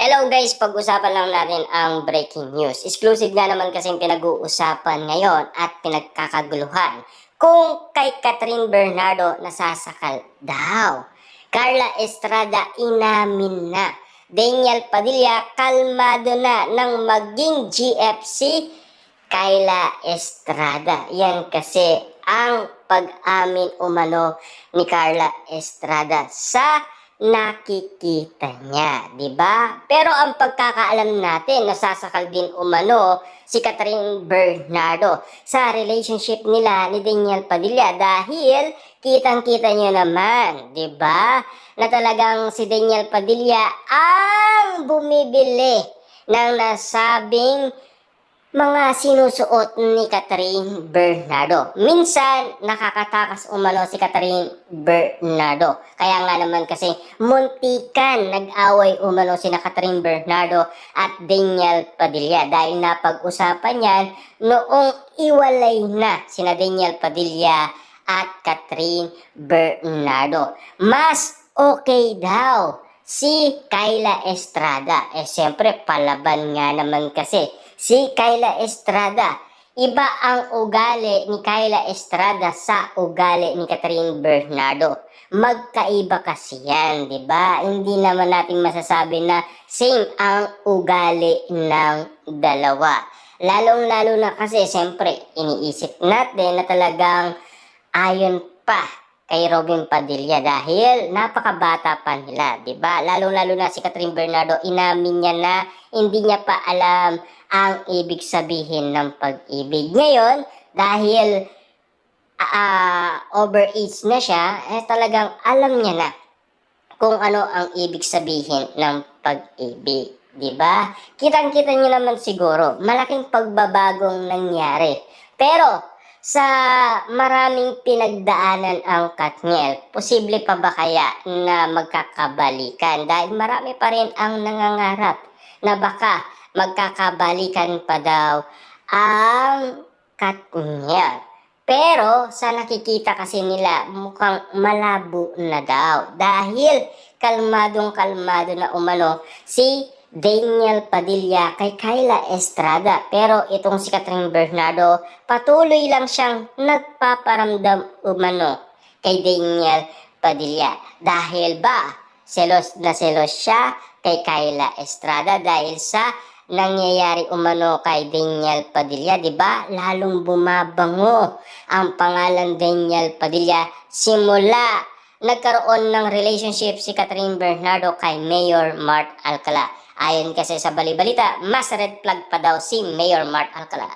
Hello guys, pag-usapan lang natin ang breaking news. Exclusive nga naman kasing pinag-uusapan ngayon at pinagkakaguluhan kung kay Catherine Bernardo nasasakal daw. Carla Estrada inamin na. Daniel Padilla kalmado na ng maging GFC Carla Estrada. Yan kasi ang pag-amin umano ni Carla Estrada sa nakikita niya, di ba? Pero ang pagkakaalam natin, nasasakal din umano si Catherine Bernardo sa relationship nila ni Daniel Padilla dahil kitang-kita niyo naman, di ba? Na talagang si Daniel Padilla ang bumibili ng nasabing mga sinusuot ni Catherine Bernardo. Minsan, nakakatakas umano si Catherine Bernardo. Kaya nga naman kasi muntikan nag-away umano si Catherine Bernardo at Daniel Padilla dahil napag-usapan yan noong iwalay na sina Daniel Padilla at Catherine Bernardo. Mas okay daw si Carla Estrada. Siyempre, palaban nga naman kasi si Carla Estrada. Iba ang ugali ni Carla Estrada sa ugali ni Catherine Bernardo. Magkaiba kasi yan, di ba? Hindi naman natin masasabi na same ang ugali ng dalawa. Lalong-lalo na kasi, siyempre, iniisip natin na talagang ayon pa kay Robin Padilla dahil napakabata pa nila, di ba? Lalong-lalo na si Catherine Bernardo, inamin niya na hindi niya pa alam ang ibig sabihin ng pag-ibig. Ngayon, dahil overage na siya, talagang alam niya na kung ano ang ibig sabihin ng pag-ibig. Diba? Kitang-kita niyo naman siguro, malaking pagbabagong nangyari. Pero, sa maraming pinagdaanan ang Katniel, posible pa ba kaya na magkakabalikan? Dahil marami pa rin ang nangangarap na baka magkakabalikan pa daw ang Katniel. Pero sa nakikita kasi nila mukhang malabo na daw dahil kalmadong-kalmado na umano si Daniel Padilla kay Carla Estrada. Pero itong si Catherine Bernardo, patuloy lang siyang nagpaparamdam umano kay Daniel Padilla. Dahil ba, selos na selos siya kay Carla Estrada dahil sa nangyayari umano kay Daniel Padilla, di ba? Lalong bumabango ang pangalan Daniel Padilla simula nagkaroon ng relationship si Catherine Bernardo kay Mayor Mart Alcala. Ayon kasi sa balibalita, mas red flag pa daw si Mayor Mart Alcala.